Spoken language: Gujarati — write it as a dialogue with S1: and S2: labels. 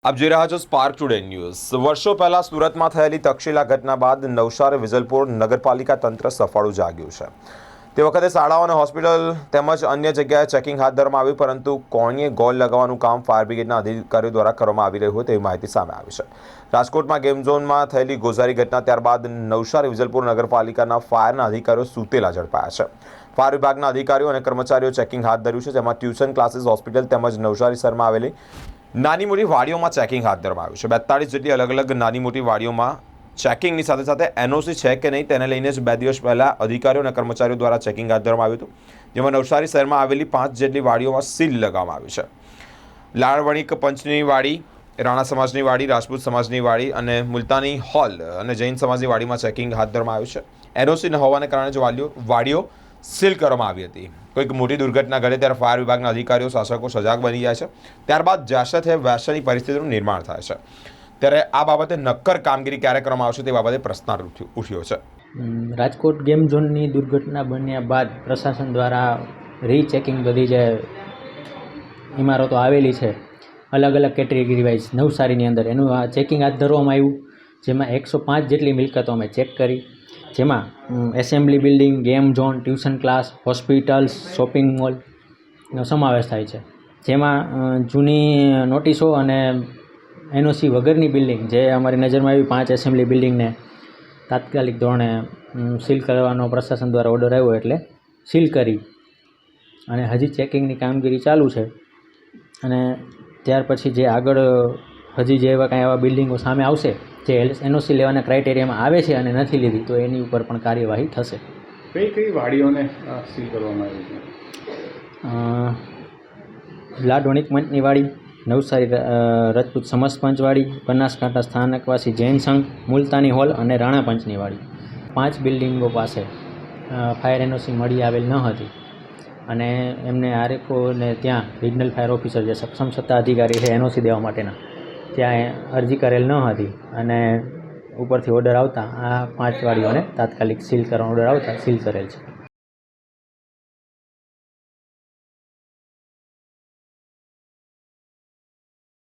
S1: આપ જોઈ રહ્યા છો સ્પાર્ક ટુડે ન્યૂઝ। વર્ષો પહેલા સુરતમાં થયેલી તક્ષશિલા ઘટના બાદ નવસારી વિજલપુર નગરપાલિકા તંત્ર સફાળું જાગ્યું છે। તે વખતે શાળાઓ અને હોસ્પિટલ તેમજ અન્ય જગ્યાએ ચેકિંગ હાથ ધરવામાં આવ્યું, પરંતુ કોણીએ ગોળ લગાવવાનું કામ ફાયર બ્રિગેડના અધિકારીઓ દ્વારા કરવામાં આવી રહ્યું હોય તેવી માહિતી સામે આવી છે। રાજકોટમાં ગેમ ઝોનમાં થયેલી ગોઝારી ઘટના ત્યારબાદ નવસારી વિજલપુર નગરપાલિકાના ફાયરના અધિકારીઓ સુતેલા ઝડપાયા છે। ફાયર વિભાગના અધિકારીઓ અને કર્મચારીઓ ચેકિંગ હાથ ધર્યું છે, જેમાં ટ્યુશન ક્લાસીસ, હોસ્પિટલ તેમજ નવસારી શહેરમાં આવેલી નાની મોટી વાડીઓમાં ચેકિંગ હાથ ધરવામાં આવ્યું છે। 42 જેટલી અલગ અલગ નાની મોટી વાડીઓમાં ચેકિંગની સાથે સાથે એનઓસી છે કે નહીં તેને લઈને જ 2 દિવસ પહેલાં અધિકારીઓ અને કર્મચારીઓ દ્વારા ચેકિંગ હાથ ધરવામાં આવ્યું હતું, જેમાં નવસારી શહેરમાં આવેલી 5 જેટલી વાડીઓમાં સીલ લગાવવામાં આવી છે। લાળવણિક પંચની વાડી, રાણા સમાજની વાડી, રાજપૂત સમાજની વાડી અને મુલતાની હોલ અને જૈન સમાજની વાડીમાં ચેકિંગ હાથ ધરવામાં આવ્યું છે। એનઓસી ન હોવાને કારણે જ વાડીઓ સીલ કરવામાં આવી હતી। કોઈક મોટી દુર્ઘટના ઘટે ત્યારે ફાયર વિભાગના અધિકારીઓ, શાસકો સજાગ બની જાય છે, ત્યારબાદ જ્યાંથી વૈશ્યની પરિસ્થિતિનું નિર્માણ થાય છે। ત્યારે આ બાબતે નક્કર કામગીરી ક્યારે કરવામાં આવશે તે બાબતે પ્રશ્ન ઉઠ્યો છે।
S2: રાજકોટ ગેમ ઝોનની દુર્ઘટના બન્યા બાદ પ્રશાસન દ્વારા રીચેકિંગ બધી જે ઇમારતો આવેલી છે અલગ અલગ કેટેગરી વાઇઝ નવસારીની અંદર એનું ચેકિંગ હાથ ધરવામાં આવ્યું, જેમાં 105 જેટલી મિલકતો અમે ચેક કરી, જેમાં assembly building, game zone, tuition class, hospitals, shopping મોલનો સમાવેશ થાય છે। જેમાં જૂની નોટિસો અને એનઓસી વગરની બિલ્ડિંગ જે અમારી નજરમાં આવી 5 એસેમ્બલી બિલ્ડિંગને તાત્કાલિક ધોરણે સીલ કરવાનો પ્રશાસન દ્વારા ઓર્ડર આવ્યો એટલે સીલ કરી અને હજી ચેકિંગની કામગીરી ચાલુ છે। અને ત્યાર પછી જે આગળ હજી જે કાંઈ એવા બિલ્ડિંગો સામે આવશે જે એનઓસી લેવાના ક્રાઇટેરિયામાં આવે છે અને નથી લીધી તો એની ઉપર પણ કાર્યવાહી થશે।
S3: કઈ વાડીઓને સીલ કરવામાં આવી છે?
S2: લાડવણિક પંચની વાડી, નવસારી રાજપૂત સમાજ પંચવાડી, બનાસકાંઠા સ્થાનકવાસી જૈન સંઘ, મુલતાની હોલ અને રાણા પંચની વાડી, 5 બિલ્ડિંગો પાસે ફાયર એનઓસી મળી આવેલ ન હતી અને એમને આરએફઓને ત્યાં રિજનલ ફાયર ઓફિસર જે સક્ષમ સત્તા અધિકારી છે એનઓસી દેવા માટેના ત્યાં અરજી કરેલ ન હતી અને ઉપરથી ઓર્ડર આવતા આ 5 વાડીઓને તાત્કાલિક સીલ કરવાનો ઓર્ડર આવતા સીલ કરેલ છે।